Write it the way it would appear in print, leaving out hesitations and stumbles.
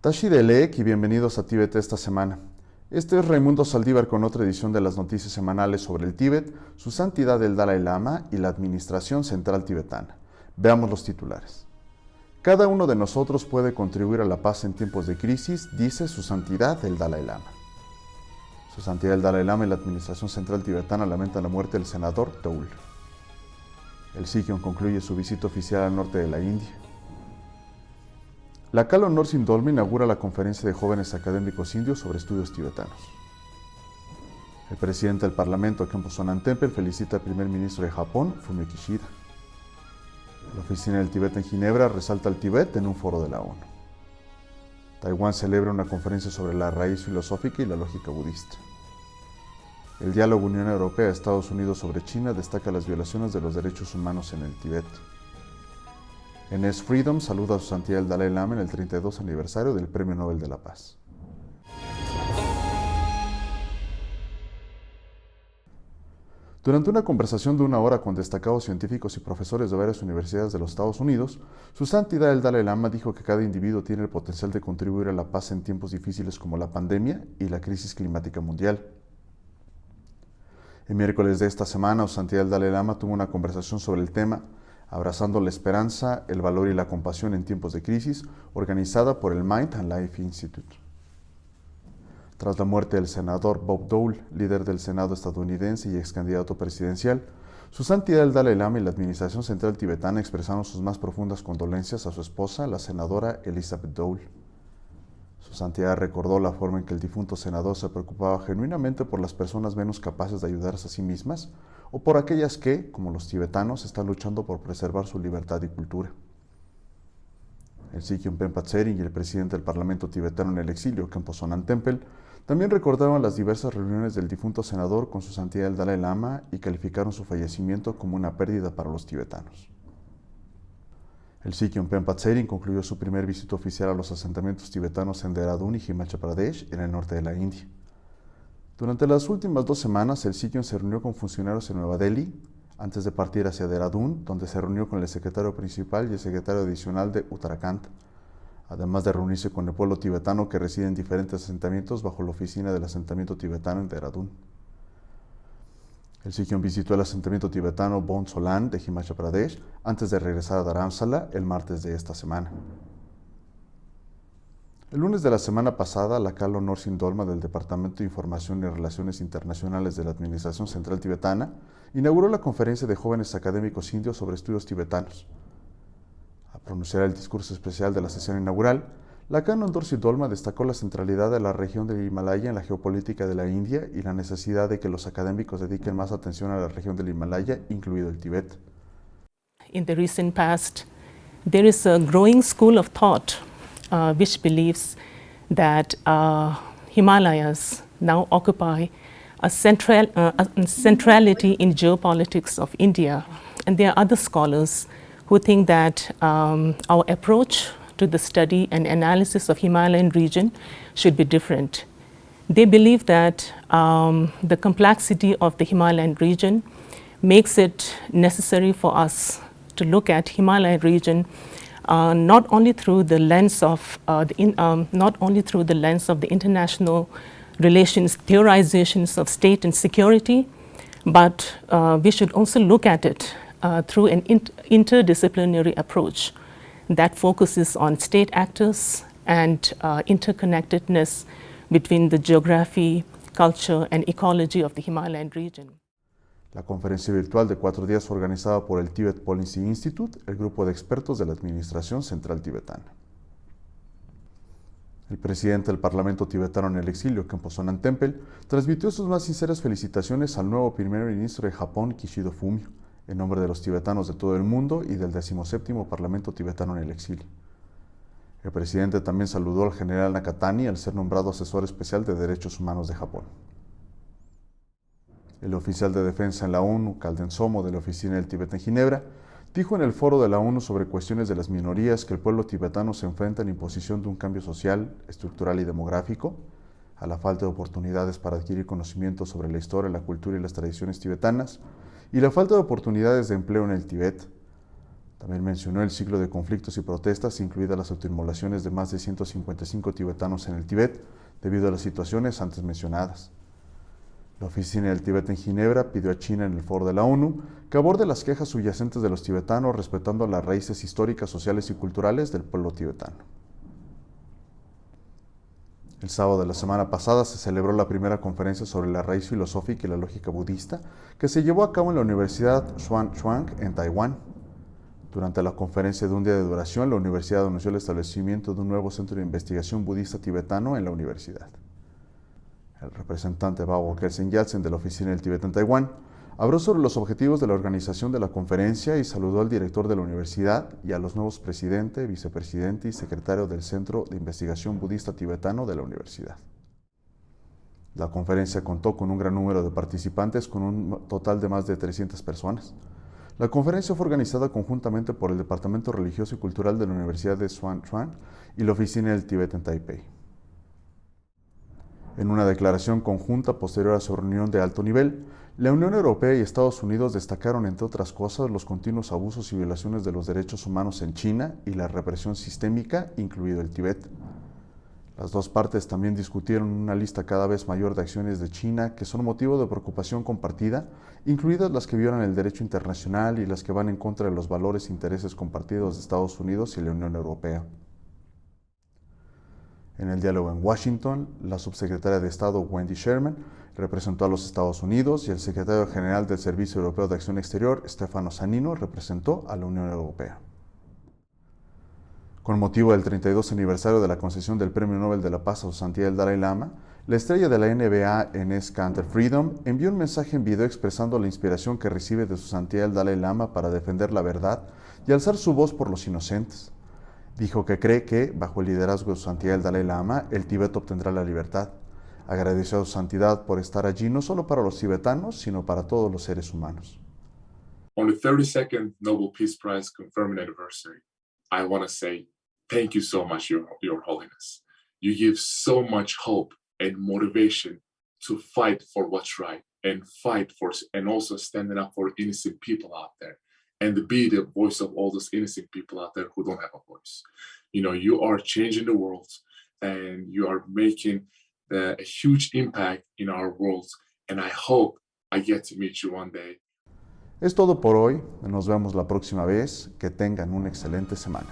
Tashi Delek y bienvenidos a Tíbet esta semana. Este es Raimundo Saldívar con otra edición de las noticias semanales sobre el Tíbet, su santidad el Dalai Lama y la administración central tibetana. Veamos los titulares. Cada uno de nosotros puede contribuir a la paz en tiempos de crisis, dice su santidad el Dalai Lama. Su santidad el Dalai Lama y la administración central tibetana lamentan la muerte del senador Doul. El Sikyon concluye su visita oficial al norte de la India. La Kalo Norsin Dolma inaugura la conferencia de jóvenes académicos indios sobre estudios tibetanos. El presidente del Parlamento, Khenpo Sonam Temple, felicita al primer ministro de Japón, Fumio Kishida. La oficina del Tíbet en Ginebra resalta el Tíbet en un foro de la ONU. Taiwán celebra una conferencia sobre la raíz filosófica y la lógica budista. El diálogo Unión Europea-Estados Unidos sobre China destaca las violaciones de los derechos humanos en el Tíbet. Enes Freedom saluda a su santidad el Dalai Lama en el 32 aniversario del Premio Nobel de la Paz. Durante una conversación de 1 hora con destacados científicos y profesores de varias universidades de los Estados Unidos, su santidad el Dalai Lama dijo que cada individuo tiene el potencial de contribuir a la paz en tiempos difíciles como la pandemia y la crisis climática mundial. El miércoles de esta semana, su santidad el Dalai Lama tuvo una conversación sobre el tema Abrazando la esperanza, el valor y la compasión en tiempos de crisis, organizada por el Mind and Life Institute. Tras la muerte del senador Bob Dole, líder del Senado estadounidense y ex candidato presidencial, su santidad el Dalai Lama y la administración central tibetana expresaron sus más profundas condolencias a su esposa, la senadora Elizabeth Dole. Su santidad recordó la forma en que el difunto senador se preocupaba genuinamente por las personas menos capaces de ayudarse a sí mismas o por aquellas que, como los tibetanos, están luchando por preservar su libertad y cultura. El Sikyon Pempa Tsering y el presidente del Parlamento tibetano en el exilio, Khenpo Sonam Temple, también recordaron las diversas reuniones del difunto senador con su santidad el Dalai Lama y calificaron su fallecimiento como una pérdida para los tibetanos. El Sikyon Pempa Tsering concluyó su primer visita oficial a los asentamientos tibetanos en Dehradun y Himachal Pradesh, en el norte de la India. Durante las últimas 2 semanas, el Sikyon se reunió con funcionarios en Nueva Delhi, antes de partir hacia Dehradun, donde se reunió con el secretario principal y el secretario adicional de Uttarakhand, además de reunirse con el pueblo tibetano que reside en diferentes asentamientos bajo la oficina del asentamiento tibetano en Dehradun. El Sikyon visitó el asentamiento tibetano Bon Solan de Himachal Pradesh antes de regresar a Dharamsala el martes de esta semana. El lunes de la semana pasada, la Kalo Norsin Dolma del Departamento de Información y Relaciones Internacionales de la Administración Central Tibetana inauguró la conferencia de jóvenes académicos indios sobre estudios tibetanos. Al pronunciar el discurso especial de la sesión inaugural, la Kalo Norsin Dolma destacó la centralidad de la región del Himalaya en la geopolítica de la India y la necesidad de que los académicos dediquen más atención a la región del Himalaya, incluido el Tíbet. In the recent past, there is a growing school of thought which believes that Himalayas now occupy a centrality in geopolitics of India. And there are other scholars who think that our approach to the study and analysis of Himalayan region should be different. They believe that the complexity of the Himalayan region makes it necessary for us to look at Himalayan region not only through the lens of the international relations, theorizations of state and security, but we should also look at it through an interdisciplinary approach that focuses on state actors and interconnectedness between the geography, culture, and ecology of the Himalayan region. La conferencia virtual de 4 días organizada por el Tibet Policy Institute, el grupo de expertos de la Administración Central Tibetana. El presidente del Parlamento tibetano en el exilio, Khenpo Sonam Temple, transmitió sus más sinceras felicitaciones al nuevo primer ministro de Japón, Kishida Fumio, en nombre de los tibetanos de todo el mundo y del 17º Parlamento tibetano en el exilio. El presidente también saludó al general Nakatani al ser nombrado asesor especial de derechos humanos de Japón. El oficial de defensa en la ONU, Kalden Somo, de la oficina del Tíbet en Ginebra, dijo en el foro de la ONU sobre cuestiones de las minorías que el pueblo tibetano se enfrenta a la imposición de un cambio social, estructural y demográfico, a la falta de oportunidades para adquirir conocimiento sobre la historia, la cultura y las tradiciones tibetanas, y la falta de oportunidades de empleo en el Tíbet. También mencionó el ciclo de conflictos y protestas, incluidas las autoinmolaciones de más de 155 tibetanos en el Tíbet, debido a las situaciones antes mencionadas. La oficina del Tíbet en Ginebra pidió a China en el foro de la ONU que aborde las quejas subyacentes de los tibetanos respetando las raíces históricas, sociales y culturales del pueblo tibetano. El sábado de la semana pasada se celebró la primera conferencia sobre la raíz filosófica y la lógica budista que se llevó a cabo en la Universidad Xuan en Taiwán. Durante la conferencia de un día de duración, la universidad anunció el establecimiento de un nuevo centro de investigación budista tibetano en la universidad. El representante Bao Kelsen-Yatsen de la Oficina del Tíbet en Taiwán habló sobre los objetivos de la organización de la conferencia y saludó al director de la universidad y a los nuevos presidente, vicepresidente y secretario del Centro de Investigación Budista Tibetano de la universidad. La conferencia contó con un gran número de participantes, con un total de más de 300 personas. La conferencia fue organizada conjuntamente por el Departamento Religioso y Cultural de la Universidad de Xuan y la Oficina del Tíbet en Taipei. En una declaración conjunta posterior a su reunión de alto nivel, la Unión Europea y Estados Unidos destacaron, entre otras cosas, los continuos abusos y violaciones de los derechos humanos en China y la represión sistémica, incluido el Tíbet. Las dos partes también discutieron una lista cada vez mayor de acciones de China que son motivo de preocupación compartida, incluidas las que violan el derecho internacional y las que van en contra de los valores e intereses compartidos de Estados Unidos y la Unión Europea. En el diálogo en Washington, la subsecretaria de Estado Wendy Sherman representó a los Estados Unidos y el secretario general del Servicio Europeo de Acción Exterior, Stefano Sannino, representó a la Unión Europea. Con motivo del 32 aniversario de la concesión del Premio Nobel de la Paz a su santidad el Dalai Lama, la estrella de la NBA Enes Kanter Freedom envió un mensaje en video expresando la inspiración que recibe de su santidad el Dalai Lama para defender la verdad y alzar su voz por los inocentes. Dijo que cree que, bajo el liderazgo de su santidad el Dalai Lama, el Tíbet obtendrá la libertad. Agradeció a su santidad por estar allí no solo para los tibetanos, sino para todos los seres humanos. On the 32nd Nobel Peace Prize confirming anniversary, I want to say thank you so much, Your Holiness. You give so much hope and motivation to fight for what's right and and also standing up for innocent people out there and to be the voice of all those innocent people out there who don't have a voice. You know, you are changing the world and you are making a huge impact in our world. And I hope I get to meet you one day. Es todo por hoy. Nos vemos la próxima vez. Que tengan una excelente semana.